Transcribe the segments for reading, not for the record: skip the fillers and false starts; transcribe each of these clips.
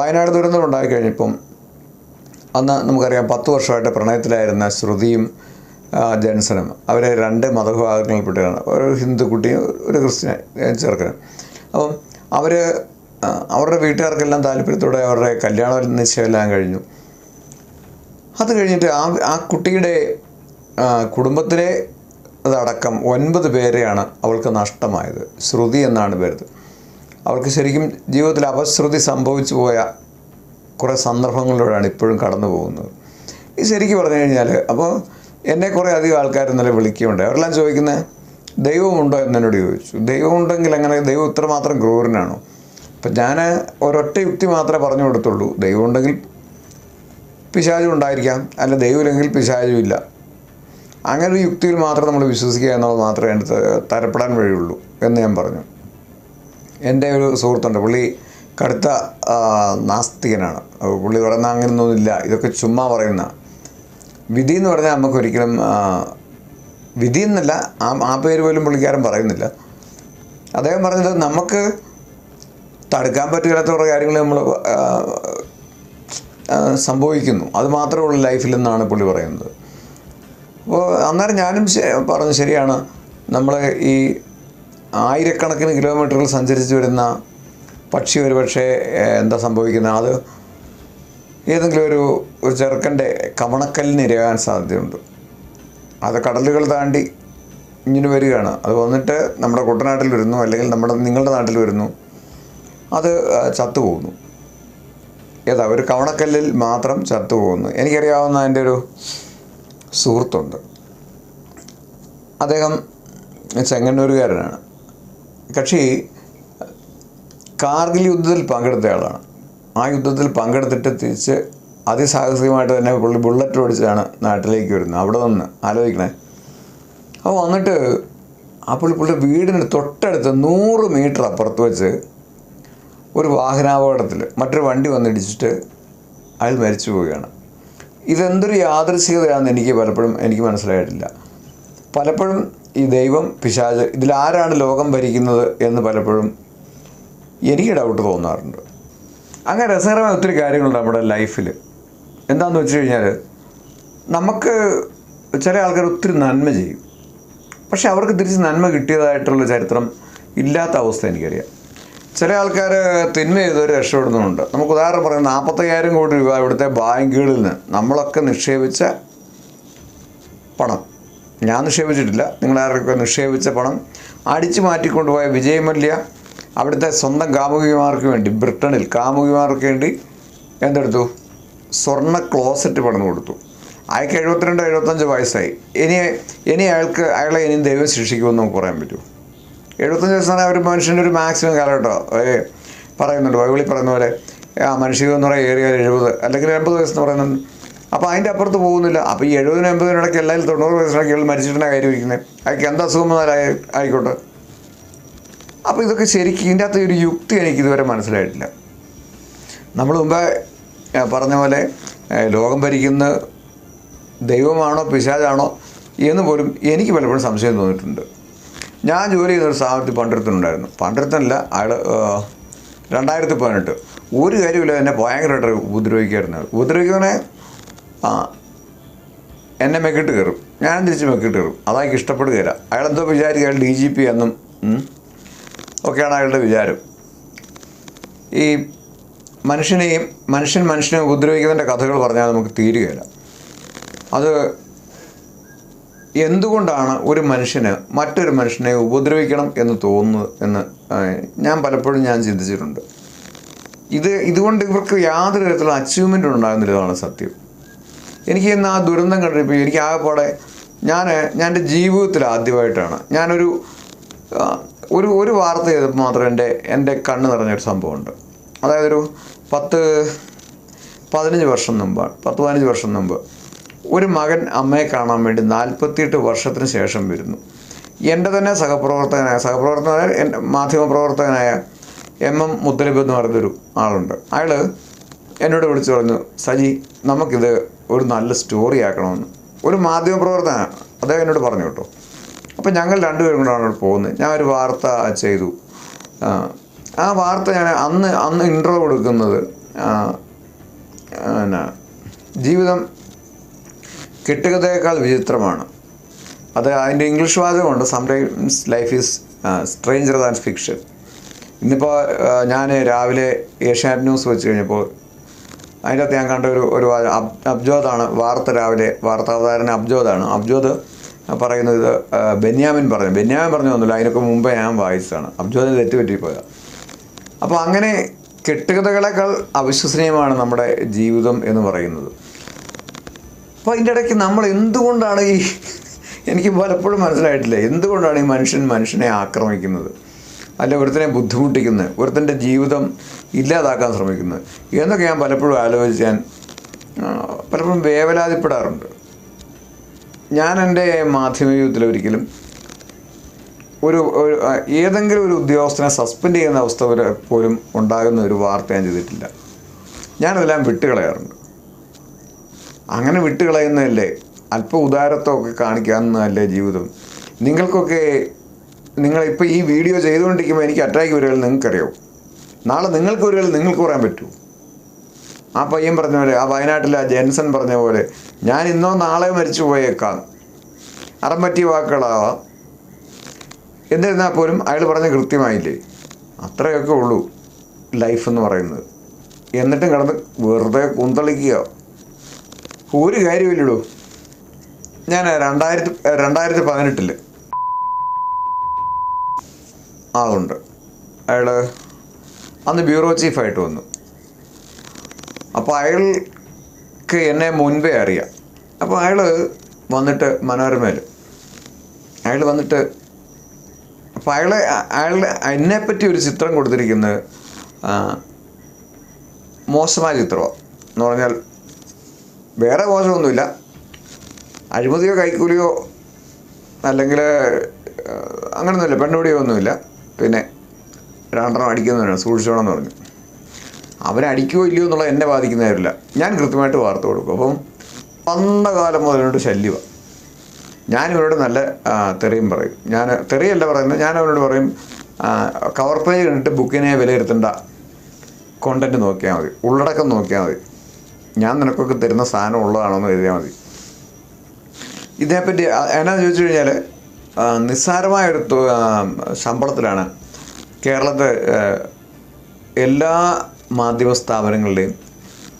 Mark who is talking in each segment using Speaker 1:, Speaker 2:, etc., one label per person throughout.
Speaker 1: വയനാട് ദുരന്തം ഉണ്ടായിക്കഴിഞ്ഞപ്പം അന്ന് നമുക്കറിയാം 10 വർഷമായിട്ട് പ്രണയത്തിലായിരുന്ന ശ്രുതിയും ജെൻസനും, അവർ 2 മതവിഭാഗങ്ങളിൽപ്പെട്ടാണ്. ഒരു ഹിന്ദു കുട്ടിയും ഒരു ക്രിസ്ത്യൻ ചെറുക്കനും. അപ്പം അവരുടെ വീട്ടുകാർക്കെല്ലാം താല്പര്യത്തോടെ അവരുടെ കല്യാണ നിശ്ചയമെല്ലാം കഴിഞ്ഞു. അത് കഴിഞ്ഞിട്ട് ആ കുട്ടിയുടെ കുടുംബത്തിലെ അതടക്കം 9 പേരെയാണ് അവൾക്ക് നഷ്ടമായത്. ശ്രുതി എന്നാണ് പേര്. അവൾക്ക് ശരിക്കും ജീവിതത്തിൽ അപശ്രുതി സംഭവിച്ചു പോയ കുറേ സന്ദർഭങ്ങളിലൂടെയാണ് ഇപ്പോഴും കടന്നു പോകുന്നത്. ഈ ശരിക്കും പറഞ്ഞു കഴിഞ്ഞാൽ, അപ്പോൾ എന്നെ കുറേ അധികം ആൾക്കാർ ഇന്നലെ വിളിക്കുകയുണ്ട്. അവരെല്ലാം ചോദിക്കുന്നത് ദൈവമുണ്ടോ എന്നോട് ചോദിച്ചു. ദൈവമുണ്ടെങ്കിൽ അങ്ങനെ ദൈവം ഇത്രമാത്രം ക്രൂരനാണോ? അപ്പം ഞാൻ ഒരൊറ്റ യുക്തി മാത്രമേ പറഞ്ഞു കൊടുത്തുള്ളൂ. ദൈവമുണ്ടെങ്കിൽ പിശാചും ഉണ്ടായിരിക്കാം, അല്ല ദൈവമില്ലെങ്കിൽ പിശാചും ഇല്ല. അങ്ങനെ ഒരു യുക്തിയിൽ മാത്രം നമ്മൾ വിശ്വസിക്കുക എന്നുള്ളത് മാത്രമേ എൻ്റെ തരപ്പെടാൻ വഴിയുള്ളൂ എന്ന് ഞാൻ പറഞ്ഞു. എൻ്റെ ഒരു സുഹൃത്തുണ്ട്, പുള്ളി കടുത്ത നാസ്തികനാണ്. പുള്ളി പറയുന്ന അങ്ങനെയൊന്നുമില്ല, ഇതൊക്കെ ചുമ്മാ പറയുന്ന. വിധി എന്ന് പറഞ്ഞാൽ നമുക്കൊരിക്കലും വിധി എന്നല്ല, ആ പേര് പോലും പുള്ളിക്കാരൻ പറയുന്നില്ല. അദ്ദേഹം പറഞ്ഞത് നമുക്ക് തടുക്കാൻ പറ്റില്ലാത്ത കുറേ കാര്യങ്ങൾ നമ്മൾ സംഭവിക്കുന്നു, അത് മാത്രമേ ഉള്ളൂ ലൈഫിൽ എന്നാണ് പുള്ളി പറയുന്നത്. അപ്പോൾ അന്നേരം ഞാനും പറഞ്ഞു, ശരിയാണ്. നമ്മൾ ഈ ആയിരക്കണക്കിന് കിലോമീറ്ററുകൾ സഞ്ചരിച്ച് വരുന്ന പക്ഷി ഒരു പക്ഷേ എന്താ സംഭവിക്കുന്നത്, അത് ഏതെങ്കിലും ഒരു ചെറുക്കൻ്റെ കവണക്കല്ലിന് ഇരയാകാൻ സാധ്യതയുണ്ട്. അത് കടലുകൾ താണ്ടി ഇങ്ങനെ വരികയാണ്. അത് വന്നിട്ട് നമ്മുടെ കുട്ടനാട്ടിൽ വരുന്നു, അല്ലെങ്കിൽ നിങ്ങളുടെ നാട്ടിൽ വരുന്നു, അത് ചത്തുപോകുന്നു. ഒരു കവണക്കല്ലിൽ മാത്രം ചത്തുപോകുന്നു. എനിക്കറിയാവുന്ന എൻ്റെ ഒരു സുഹൃത്തുണ്ട്. അദ്ദേഹം ചെങ്ങന്നൂരുകാരനാണ്. കക്ഷി കാർഗിൽ യുദ്ധത്തിൽ പങ്കെടുത്തയാളാണ്. ആ യുദ്ധത്തിൽ പങ്കെടുത്തിട്ട് തിരിച്ച് അതിസാഹസികമായിട്ട് തന്നെ പുള്ളി ബുള്ളറ്റ് ഓടിച്ചാണ് നാട്ടിലേക്ക് വരുന്നത്. അവിടെ നിന്ന് ആലോചിക്കണേ. അപ്പോൾ വന്നിട്ട് ആ പുള്ളി വീടിന് തൊട്ടടുത്ത് 100 മീറ്റർ അപ്പുറത്ത് വെച്ച് ഒരു വാഹനാപകടത്തിൽ മറ്റൊരു വണ്ടി വന്നിടിച്ചിട്ട് അയാൾ മരിച്ചു പോവുകയാണ്. ഇതെന്തൊരു യാദൃശ്ചികതയാണെന്ന് എനിക്ക് മനസ്സിലായിട്ടില്ല. പലപ്പോഴും ഈ ദൈവം, പിശാച്, ഇതിലാരാണ് ലോകം ഭരിക്കുന്നത് എന്ന് പലപ്പോഴും എനിക്ക് ഡൗട്ട് തോന്നാറുണ്ട്. അങ്ങനെ രസകരമായ ഒത്തിരി കാര്യങ്ങളുണ്ട് നമ്മുടെ ലൈഫിൽ. എന്താണെന്ന് വെച്ച് കഴിഞ്ഞാൽ, നമുക്ക് ചില ആൾക്കാർ ഒത്തിരി നന്മ ചെയ്യും, പക്ഷെ അവർക്ക് തിരിച്ച് നന്മ കിട്ടിയതായിട്ടുള്ള ചരിത്രം ഇല്ലാത്ത അവസ്ഥ എനിക്കറിയാം. ചില ആൾക്കാർ തിന്മ ചെയ്തവർ രക്ഷപ്പെടുന്നുണ്ട്. നമുക്ക് ഉദാഹരണം പറയാം, 45,000 കോടി രൂപ ഇവിടുത്തെ ബാങ്കുകളിൽ നിന്ന് നമ്മളൊക്കെ നിക്ഷേപിച്ച പണം, ഞാൻ നിക്ഷേപിച്ചിട്ടില്ല, നിങ്ങളാരൊക്കെ നിക്ഷേപിച്ച പണം അടിച്ചു മാറ്റിക്കൊണ്ടുപോയ വിജയ് മല്യ അവിടുത്തെ സ്വന്തം കാമുകിമാർക്ക് വേണ്ടി, ബ്രിട്ടനിൽ കാമുകിമാർക്ക് വേണ്ടി എന്തെടുത്തു? സ്വർണ്ണ ക്ലോസറ്റ് പണിത് കൊടുത്തു. അയാൾക്ക് 72-75 വയസ്സായി. അയാളെ ഇനിയും ദൈവം ശിക്ഷിക്കുമെന്ന് നമുക്ക് പറയാൻ പറ്റുമോ? 75 വയസ്സാണ് ഒരു മനുഷ്യൻ്റെ ഒരു മാക്സിമം കാലഘട്ടം. പറയുന്നുണ്ട് ബൈബിളിൽ പറയുന്ന പോലെ മനുഷ്യൻ എന്ന് പറയുക ഏറിയാൽ 70 അല്ലെങ്കിൽ 80 വയസ്സെന്ന് പറയുന്നുണ്ട്. അപ്പോൾ അതിൻ്റെ അപ്പുറത്ത് പോകുന്നില്ല. അപ്പോൾ ഈ 70-80 ഇടയ്ക്ക് എല്ലാവരും 90 വയസ്സിനൊക്കെ ഇയാൾ മരിച്ചിട്ടുള്ള കാര്യം ഇരിക്കുന്നത്. അയാൾക്ക് എന്താ അസുഖം വന്നാലും ആയിക്കോട്ടെ. അപ്പോൾ ഇതൊക്കെ ശരിക്കും ഇതിൻ്റെ അകത്ത് ഒരു യുക്തി എനിക്കിതുവരെ മനസ്സിലായിട്ടില്ല. നമ്മൾ മുമ്പേ പറഞ്ഞ പോലെ ലോകം ഭരിക്കുന്ന ദൈവമാണോ പിശാചാണോ എന്ന് പോലും എനിക്ക് പലപ്പോഴും സംശയം തോന്നിയിട്ടുണ്ട്. ഞാൻ ജോലി ചെയ്തൊരു സ്ഥാപനത്തിൽ പണ്ടൊരുത്തനുണ്ടായിരുന്നു. പണ്ടൊരുത്തനല്ല, അയാൾ 2018 ഒരു കാര്യമില്ല എന്നെ ഭയങ്കരമായിട്ട് ഉപദ്രവിക്കുന്നവനെ എന്നെ മെക്കിട്ട് കയറും, ഞാൻ തിരിച്ച് മെക്കിട്ട് കയറും. അതായത് ഇഷ്ടപ്പെടുകയില്ല. അയാളെന്തോ വിചാരിക്കുക അയാൾ DGP എന്നും ഒക്കെയാണ് അയാളുടെ വിചാരം. ഈ മനുഷ്യനെ ഉപദ്രവിക്കുന്നതിൻ്റെ കഥകൾ പറഞ്ഞാൽ നമുക്ക് തീരുകയില്ല. അത് എന്തുകൊണ്ടാണ് ഒരു മനുഷ്യന് മറ്റൊരു മനുഷ്യനെ ഉപദ്രവിക്കണം എന്ന് തോന്നുന്നത് എന്ന് ഞാൻ പലപ്പോഴും ചിന്തിച്ചിട്ടുണ്ട്. ഇതുകൊണ്ട് ഇവർക്ക് യാതൊരു തരത്തിലുള്ള അച്ചീവ്മെൻ്റ് ഉണ്ടാകുന്നില്ലതാണ് സത്യം. എനിക്ക് ഇന്ന് ആ ദുരന്തം കണ്ടിപ്പോൾ എനിക്ക് ആകെപ്പാടെ ഞാൻ എൻ്റെ ജീവിതത്തിൽ ആദ്യമായിട്ടാണ് ഞാനൊരു ഒരു വാർത്ത ചെയ്തപ്പോൾ മാത്രം എൻ്റെ കണ്ണ് നിറഞ്ഞൊരു സംഭവമുണ്ട്. അതായത് ഒരു 10-15 വർഷം മുമ്പ് ഒരു മകൻ അമ്മയെ കാണാൻ വേണ്ടി 48 വർഷത്തിന് ശേഷം വരുന്നു. എൻ്റെ തന്നെ സഹപ്രവർത്തകനായ മാധ്യമപ്രവർത്തകനായ MM മുത്തലിബ് എന്ന് പറയുന്നൊരു ആളുണ്ട്. അയാൾ എന്നോട് വിളിച്ചു പറഞ്ഞു, സജി നമുക്കിത് ഒരു നല്ല സ്റ്റോറി ആക്കണമെന്ന്. ഒരു മാധ്യമപ്രവർത്തകനാണ് അദ്ദേഹം എന്നോട് പറഞ്ഞു കേട്ടോ. അപ്പം ഞങ്ങൾ രണ്ടുപേരും കൂടാണ് പോകുന്നത്. ഞാൻ ഒരു വാർത്ത ചെയ്തു. ആ വാർത്ത ഞാൻ അന്ന് ഇൻട്രോ കൊടുക്കുന്നത് പിന്നെ ജീവിതം കെട്ടുകഥയേക്കാൾ വിചിത്രമാണ്. അത് അതിൻ്റെ ഇംഗ്ലീഷ് വാചകമുണ്ട്, sometimes life is stranger than fiction. ഇന്നിപ്പോൾ ഞാൻ രാവിലെ ഏഷ്യാനെറ്റ് ന്യൂസ് വെച്ച് കഴിഞ്ഞപ്പോൾ അതിൻ്റെ അകത്ത് ഞാൻ കണ്ട ഒരു അബ്ജോദാണ് വാർത്താവതാരൻ അബ്ജോദാണ്. അബ്ജോദ് പറയുന്നത് ഇത് ബെന്യാമിൻ പറഞ്ഞൊന്നുമില്ല, അതിനൊക്കെ മുമ്പേ ഞാൻ വായിച്ചതാണ്. അബ്ജോദിന് തെറ്റുപറ്റിപ്പോയത്. അപ്പോൾ അങ്ങനെ കെട്ടുകഥകളേക്കാൾ അവിശ്വസനീയമാണ് നമ്മുടെ ജീവിതം എന്ന് പറയുന്നത്. അപ്പോൾ അതിൻ്റെ ഇടയ്ക്ക് നമ്മൾ എന്തുകൊണ്ടാണ് എനിക്ക് പലപ്പോഴും മനസ്സിലായിട്ടില്ല, എന്തുകൊണ്ടാണ് ഈ മനുഷ്യനെ ആക്രമിക്കുന്നത്, അല്ല ഒരുത്തനെ ബുദ്ധിമുട്ടിക്കുന്നത്, ഒരുത്തൻ്റെ ജീവിതം ഇല്ലാതാക്കാൻ ശ്രമിക്കുന്നത് എന്നൊക്കെ ഞാൻ പലപ്പോഴും ആലോചിച്ച് ഞാൻ പലപ്പോഴും വേവലാതിപ്പെടാറുണ്ട്. ഞാൻ എൻ്റെ മാധ്യമ ജീവിതത്തിൽ ഒരിക്കലും ഏതെങ്കിലും ഒരു ഉദ്യോഗസ്ഥനെ സസ്പെൻഡ് ചെയ്യുന്ന അവസ്ഥ പോലും ഉണ്ടാകുന്ന ഒരു വാർത്ത ഞാൻ ചെയ്തിട്ടില്ല. ഞാനതെല്ലാം വിട്ടുകളയാറുണ്ട്. അങ്ങനെ വിട്ടുകളയുന്നതല്ലേ അല്പ ഉദാരത്വമൊക്കെ കാണിക്കാവുന്നതല്ലേ ജീവിതം. നിങ്ങളിപ്പോൾ ഈ വീഡിയോ ചെയ്തുകൊണ്ടിരിക്കുമ്പോൾ എനിക്ക് അറ്റാക്ക് വരികകൾ നിങ്ങൾക്കറിയാവും. നാളെ നിങ്ങൾക്ക് വരികകൾ നിങ്ങൾക്ക് പറയാൻ പറ്റുമോ? ആ പയ്യൻ പറഞ്ഞ പോലെ, ആ വയനാട്ടിലെ ആ ജെൻസൺ പറഞ്ഞ പോലെ, ഞാൻ ഇന്നോ നാളെ മരിച്ചു പോയേക്കാം, അറം പറ്റിയ വാക്കുകളാവാം. എന്നിരുന്നാൽ പോലും അയാൾ പറഞ്ഞ കൃത്യമായില്ലേ? അത്രയൊക്കെ ഉള്ളൂ ലൈഫ് എന്ന് പറയുന്നത്. എന്നിട്ടും കിടന്ന് വെറുതെ കുന്തളിക്കുക, ഒരു കാര്യമില്ലടൂ. ഞാൻ 2018 ആളുണ്ട്, അയാൾ അന്ന് ബ്യൂറോ ചീഫായിട്ട് വന്നു. അപ്പോൾ അയാൾക്ക് എന്നെ മുൻപേ അറിയാം. അപ്പോൾ അയാൾ വന്നിട്ട് മനോരമയിൽ അപ്പോൾ അയാൾ എന്നെപ്പറ്റി ഒരു ചിത്രം കൊടുത്തിരിക്കുന്നത് മോശമായ ചിത്രമാണ്. എന്ന് പറഞ്ഞാൽ വേറെ മോശമൊന്നുമില്ല, അഴിമതിയോ കൈക്കൂലിയോ അല്ലെങ്കിൽ അങ്ങനെയൊന്നുമില്ല, പെണ്ണുപിടിയോ ഒന്നുമില്ല. പിന്നെ രണ്ടെണ്ണം അടിക്കുന്നവരാണ്, സൂക്ഷിച്ചോണം എന്ന് പറഞ്ഞു. അവരടിക്കുമോ ഇല്ലയോ എന്നുള്ളത് എന്നെ ബാധിക്കുന്ന കാര്യമില്ല, ഞാൻ കൃത്യമായിട്ട് വാർത്ത കൊടുക്കും. അപ്പം പണ്ടകാലം മുതലോട്ട് ശല്യമാണ്. ഞാനിവരോട് നല്ല തെറിയും പറയും. ഞാൻ തെറിയല്ല പറയുന്നത്, ഞാൻ അവരോട് പറയും, കവർ പേജ് കണ്ടിട്ട് ബുക്കിനെ വിലയിരുത്തേണ്ട, കോണ്ടൻറ്റ് നോക്കിയാൽ മതി, ഉള്ളടക്കം നോക്കിയാൽ മതി, ഞാൻ നിനക്കൊക്കെ തരുന്ന സാധനം ഉള്ളതാണെന്ന് എഴുതിയാൽ മതി. ഇതിനെപ്പറ്റി എന്നാന്ന് ചോദിച്ചു കഴിഞ്ഞാൽ, നിസ്സാരമായൊരു ശമ്പളത്തിലാണ് കേരളത്തെ എല്ലാ മാധ്യമ സ്ഥാപനങ്ങളുടെയും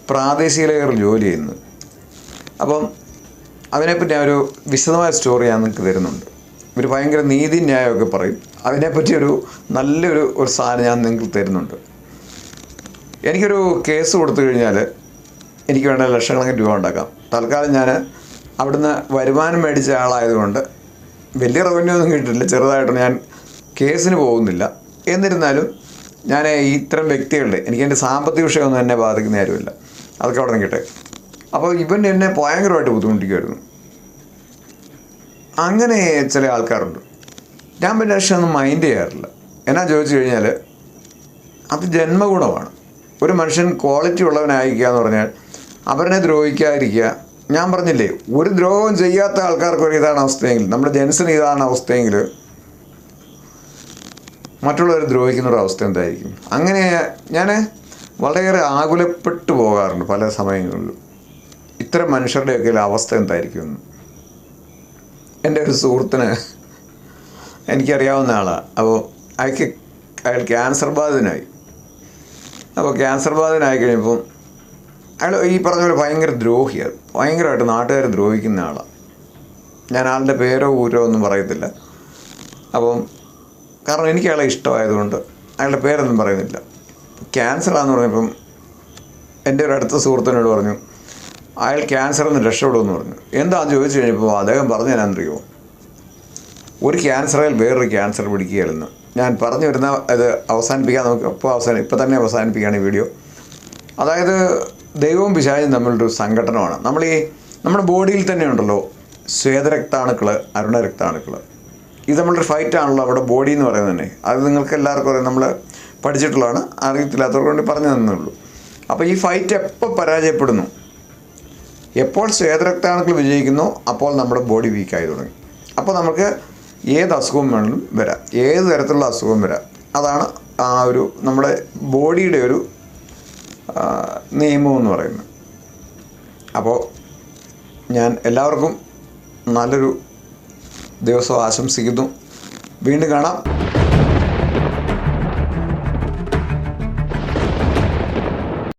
Speaker 1: പ്രാദേശിക ലേഖകരിൽ ജോലി ചെയ്യുന്നത്. അപ്പം അതിനെപ്പറ്റി ഒരു വിശദമായ സ്റ്റോറി ഞാൻ നിങ്ങൾക്ക് തരുന്നുണ്ട്. ഇവർ ഭയങ്കര നീതി ന്യായമൊക്കെ പറയും. അതിനെപ്പറ്റി നല്ലൊരു സാധനം ഞാൻ നിങ്ങൾക്ക് തരുന്നുണ്ട്. എനിക്കൊരു കേസ് കൊടുത്തു കഴിഞ്ഞാൽ എനിക്ക് വേണ്ട ലക്ഷക്കണക്കിന് രൂപ ഉണ്ടാക്കാം. തൽക്കാലം ഞാൻ അവിടുന്ന് വരുമാനം മേടിച്ച ആളായതുകൊണ്ട് വലിയ റവന്യൂ ഒന്നും കിട്ടില്ല, ചെറുതായിട്ടൊന്നും ഞാൻ കേസിന് പോകുന്നില്ല. എന്നിരുന്നാലും ഞാൻ ഇത്തരം വ്യക്തികളുടെ, എനിക്ക് എൻ്റെ സാമ്പത്തിക വിഷയമൊന്നും എന്നെ ബാധിക്കുന്ന കാര്യമില്ല, അതൊക്കെ അവിടെ നിൽക്കട്ടെ. അപ്പോൾ ഇവൻ എന്നെ ഭയങ്കരമായിട്ട് ബുദ്ധിമുട്ടിക്കുമായിരുന്നു. അങ്ങനെ ചില ആൾക്കാരുണ്ട്. ഞാൻ പിന്നെ ഒന്നും മൈൻഡ് ചെയ്യാറില്ല. എന്നാ ചോദിച്ചു കഴിഞ്ഞാൽ അത് ജന്മഗുണമാണ്. ഒരു മനുഷ്യൻ ക്വാളിറ്റി ഉള്ളവനായിരിക്കുക എന്ന് പറഞ്ഞാൽ അവരെ ദ്രോഹിക്കാതിരിക്കുക. ഞാൻ പറഞ്ഞില്ലേ, ഒരു ദ്രോഹവും ചെയ്യാത്ത ആൾക്കാർക്ക് ഒരു ഇതാണ് അവസ്ഥയെങ്കിൽ, നമ്മുടെ ജെൻസിന് ഇതാണ് അവസ്ഥയെങ്കിൽ മറ്റുള്ളവർ ദ്രോഹിക്കുന്നൊരവസ്ഥ എന്തായിരിക്കും? അങ്ങനെ ഞാൻ വളരെയേറെ ആകുലപ്പെട്ടു പോകാറുണ്ട് പല സമയങ്ങളിലും. ഇത്തരം മനുഷ്യരുടെയൊക്കെ അവസ്ഥ എന്തായിരിക്കും? എൻ്റെ ഒരു സുഹൃത്തിന്, എനിക്കറിയാവുന്ന ആളാണ്. അപ്പോൾ അയാൾ ക്യാൻസർ ബാധിതനായി. അപ്പോൾ ക്യാൻസർ ബാധിതനായി കഴിയുമ്പം അയാൾ ഈ പറഞ്ഞ പോലെ ഭയങ്കര ദ്രോഹിയാണ്, ഭയങ്കരമായിട്ട് നാട്ടുകാരെ ദ്രോഹിക്കുന്ന ആളാണ്. ഞാൻ ആളുടെ പേരോ ഊരോ ഒന്നും പറയത്തില്ല. അപ്പം കാരണം എനിക്ക് അയാളെ ഇഷ്ടമായതുകൊണ്ട് അയാളുടെ പേരൊന്നും പറയുന്നില്ല. ക്യാൻസറാന്ന് പറഞ്ഞപ്പം എൻ്റെ ഒരു അടുത്ത സുഹൃത്തിനോട് പറഞ്ഞു, അയാൾ ക്യാൻസറിൽ നിന്ന് രക്ഷപ്പെടുമെന്ന് പറഞ്ഞു. എന്താണെന്ന് ചോദിച്ചു കഴിഞ്ഞപ്പോൾ അദ്ദേഹം പറഞ്ഞു തരാമെന്നറിയുമോ, ഒരു ക്യാൻസറിൽ വേറൊരു ക്യാൻസർ പിടിക്കുകയായിരുന്നു. ഞാൻ പറഞ്ഞു വരുന്ന ഇത് അവസാനിപ്പിക്കാൻ നമുക്ക് ഇപ്പോൾ തന്നെ അവസാനിപ്പിക്കുകയാണ് ഈ വീഡിയോ. അതായത് ദൈവവും പിശാചും തമ്മിലൊരു സംഘടനമാണ്. നമ്മുടെ ബോഡിയിൽ തന്നെ ഉണ്ടല്ലോ ശ്വേതരക്താണുക്കൾ, അരുണരക്താണുക്കൾ. ഇത് നമ്മളൊരു ഫൈറ്റാണല്ലോ അവിടെ ബോഡി എന്ന് പറയുന്നത് തന്നെ. അത് നിങ്ങൾക്ക് എല്ലാവർക്കും അറിയാം, നമ്മൾ പഠിച്ചിട്ടുള്ളതാണ്, അറിയത്തില്ലാത്തവർക്ക് വേണ്ടി പറഞ്ഞു തന്നുള്ളൂ. അപ്പോൾ ഈ ഫൈറ്റ് എപ്പോൾ പരാജയപ്പെടുന്നു, എപ്പോൾ ശ്വേതരക്താണുക്കൾ വിജയിക്കുന്നു, അപ്പോൾ നമ്മുടെ ബോഡി വീക്കായി തുടങ്ങി. അപ്പോൾ നമുക്ക് ഏത് അസുഖം വേണമെങ്കിലും വരാം, ഏത് തരത്തിലുള്ള അസുഖം വരാം. അതാണ് നമ്മുടെ ബോഡിയുടെ ഒരു നിയമം എന്ന് പറയുന്നത്. അപ്പോൾ ഞാൻ എല്ലാവർക്കും നല്ലൊരു ദിവസം ആശംസിക്കുന്നു. വീണ്ടും കാണാം.